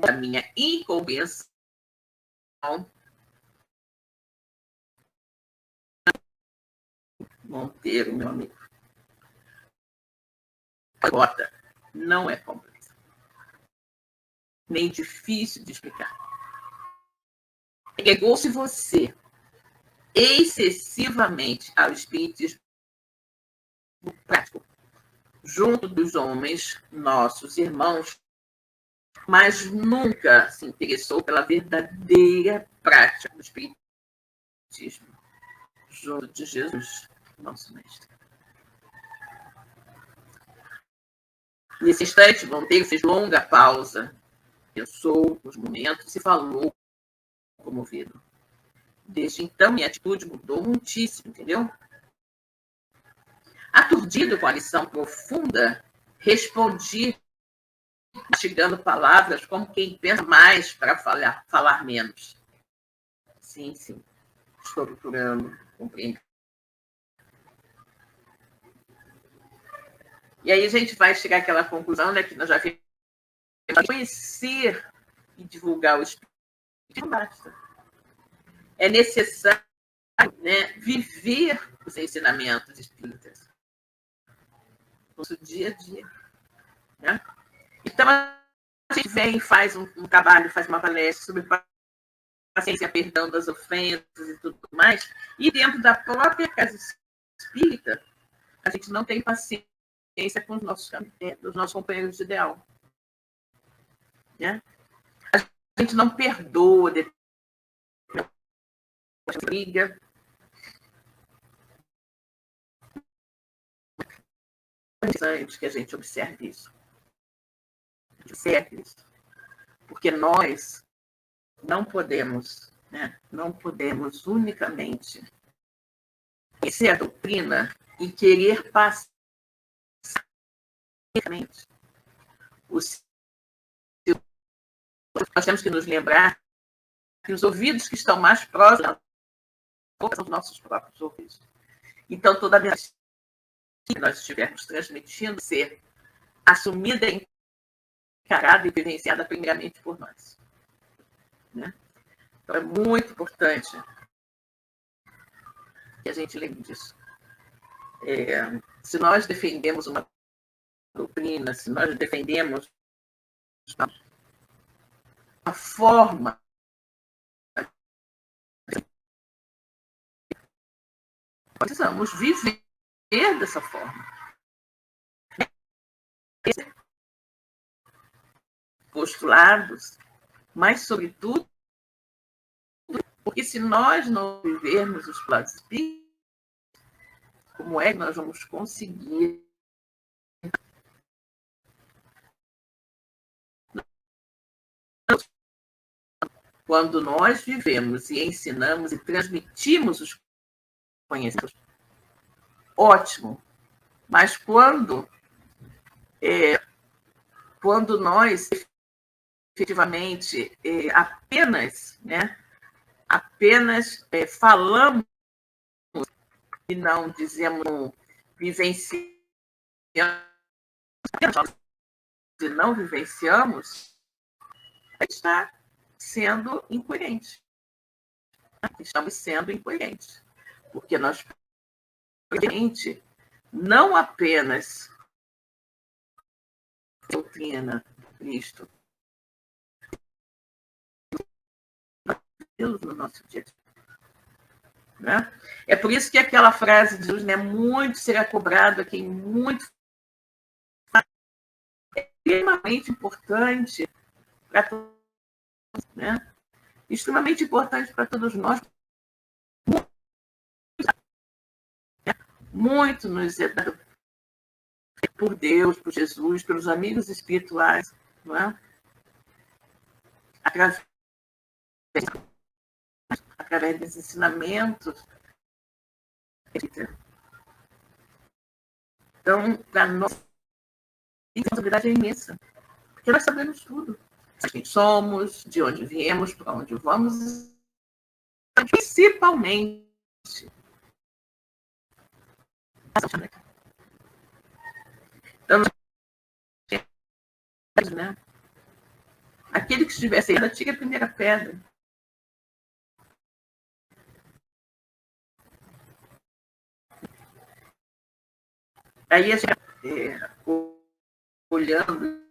a minha incompreensão, Monteiro, meu amigo, a rota não é complexa, nem difícil de explicar. Entregou-se você excessivamente ao espiritismo prático, junto dos homens, nossos irmãos, mas nunca se interessou pela verdadeira prática do espiritismo, junto de Jesus, nosso mestre. Nesse instante, Monteiro fez longa pausa, pensou nos momentos e falou comovido. Desde então, minha atitude mudou muitíssimo, entendeu? Aturdido com a lição profunda, respondi, mastigando palavras como quem pensa mais para falar menos. Sim, estou procurando compreender. E aí a gente vai chegar àquela conclusão, né, que nós já vimos, conhecer e divulgar o espírito não basta. É necessário, né, viver os ensinamentos espíritas no nosso dia a dia. Né? Então, a gente vem, faz um trabalho, faz uma palestra sobre paciência, perdão das ofensas e tudo mais, e dentro da própria casa espírita, a gente não tem paciência com os nossos companheiros de ideal. né? A gente não perdoa depois da briga. É interessante que a gente observe isso. Porque nós não podemos, né? Não podemos unicamente conhecer a doutrina e querer passar nós temos que nos lembrar que os ouvidos que estão mais próximos são os nossos próprios ouvidos. Então, toda a mensagem que nós estivermos transmitindo ser assumida, encarada e vivenciada primeiramente por nós. Né? Então, é muito importante que a gente lembre disso. Se nós defendemos uma doutrina, se nós defendemos uma forma, precisamos viver dessa forma. Postulados, mas, sobretudo, porque se nós não vivermos os planos espíritas, como é que nós vamos conseguir quando nós vivemos e ensinamos e transmitimos os conhecimentos? Ótimo. Mas quando nós efetivamente apenas falamos e não dizemos vivenciamos e não vivenciamos, está sendo incoerente. Estamos sendo incoerentes. Porque nós, não apenas a doutrina de Cristo, no nosso dia a dia. Né? É por isso que aquela frase de Jesus, né, muito será cobrado a quem muito faz, é extremamente importante para todos, né? Extremamente importante para todos nós. Muito nos é dado por Deus, por Jesus, pelos amigos espirituais, não é? Através desses ensinamentos. Então, para nós, a responsabilidade é imensa, porque nós sabemos tudo. Quem somos, de onde viemos, para onde vamos, principalmente. Então, né? Aquele que estiver sem nada, tira a primeira pedra. Aí a gente, olhando,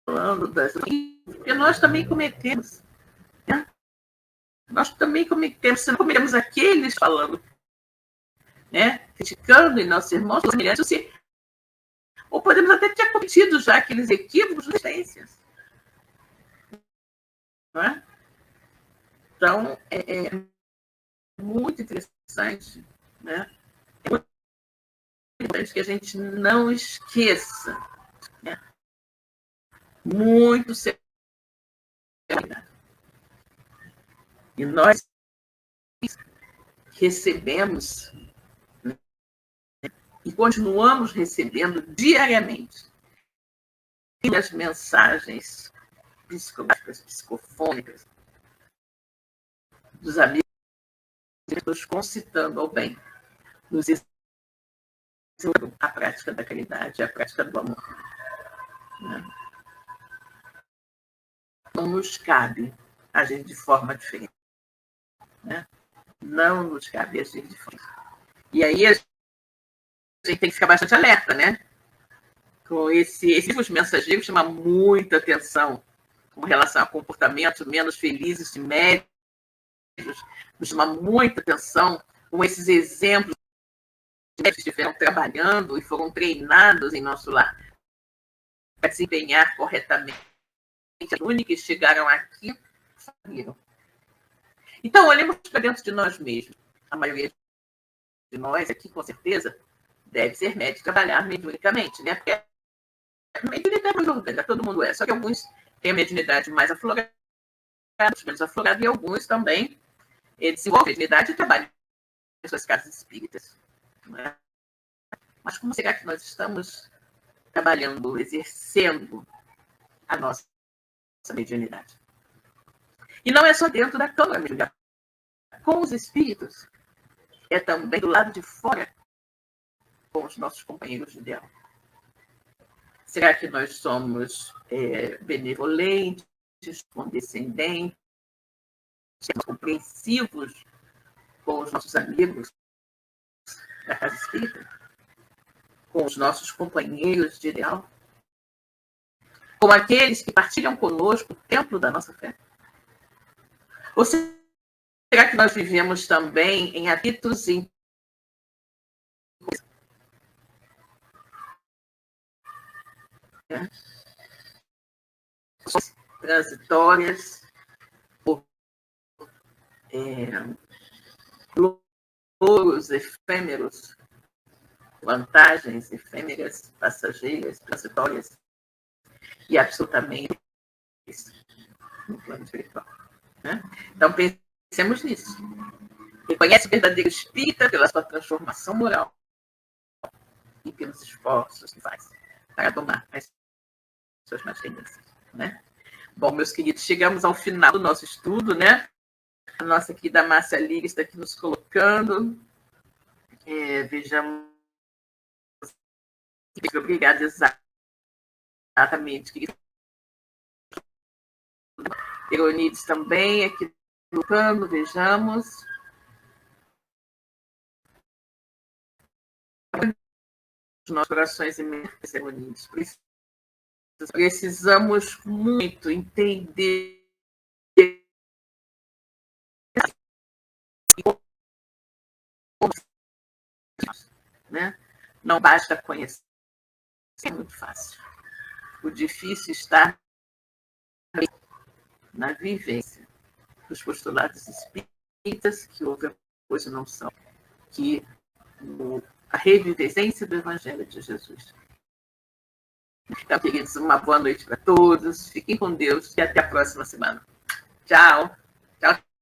falando das... Porque nós também cometemos. Né? Nós também cometemos, se não cometemos aqueles falando, né? Criticando em nossos irmãos, ou podemos até ter cometido já aqueles equívocos de existências. Não é? Então, é muito interessante, né? É muito importante que a gente não esqueça, né? Muito sério. E nós recebemos, né? E continuamos recebendo diariamente as mensagens psicográficas, psicofônicas dos amigos nos concitando ao bem, nos ensinando a prática da caridade, a prática do amor. Não nos cabe agir de forma diferente. Né? Não nos cabe agir de forma diferente. E aí a gente tem que ficar bastante alerta, né? Com esses mensageiros chama muita atenção com relação a comportamentos menos felizes de médicos, nos chama muita atenção com esses exemplos de médicos que estiveram trabalhando e foram treinados em nosso lar para desempenhar corretamente que chegaram aqui saíram. Então, olhemos para dentro de nós mesmos. A maioria de nós aqui, com certeza, deve ser médico e trabalhar mediunicamente, né? Porque a mediunidade todo mundo é. Só que alguns têm a mediunidade mais aflorada, menos aflorada, e alguns também desenvolvem a mediunidade e trabalham em suas casas espíritas. Não é? Mas como será que nós estamos trabalhando, exercendo a nossa mediunidade? E não é só dentro da câmara mediúnica. Com os espíritos, é também do lado de fora, com os nossos companheiros de ideal. Será que nós somos benevolentes, condescendentes, compreensivos com os nossos amigos da casa espírita? Com os nossos companheiros de ideal? Com aqueles que partilham conosco o templo da nossa fé? Ou será que nós vivemos também em hábitos transitórias, por louros efêmeros, vantagens efêmeras, passageiras, transitórias, e absolutamente no plano espiritual. Né? Então, pensemos nisso. Reconhece o verdadeiro espírita pela sua transformação moral e pelos esforços que faz para domar as suas más tendências. Né? Bom, meus queridos, chegamos ao final do nosso estudo, né? A nossa querida Márcia Liga está aqui nos colocando. Vejamos. Obrigada, exatamente. Eunides também aqui colocando, vejamos. Os nossos corações imersos, Eunides. Precisamos muito entender né? Não basta conhecer, é muito fácil. O difícil está na vivência dos postulados espíritas, que outra coisa não são, que a revivência do Evangelho de Jesus. Então, queridos, uma boa noite para todos. Fiquem com Deus e até a próxima semana. Tchau. Tchau.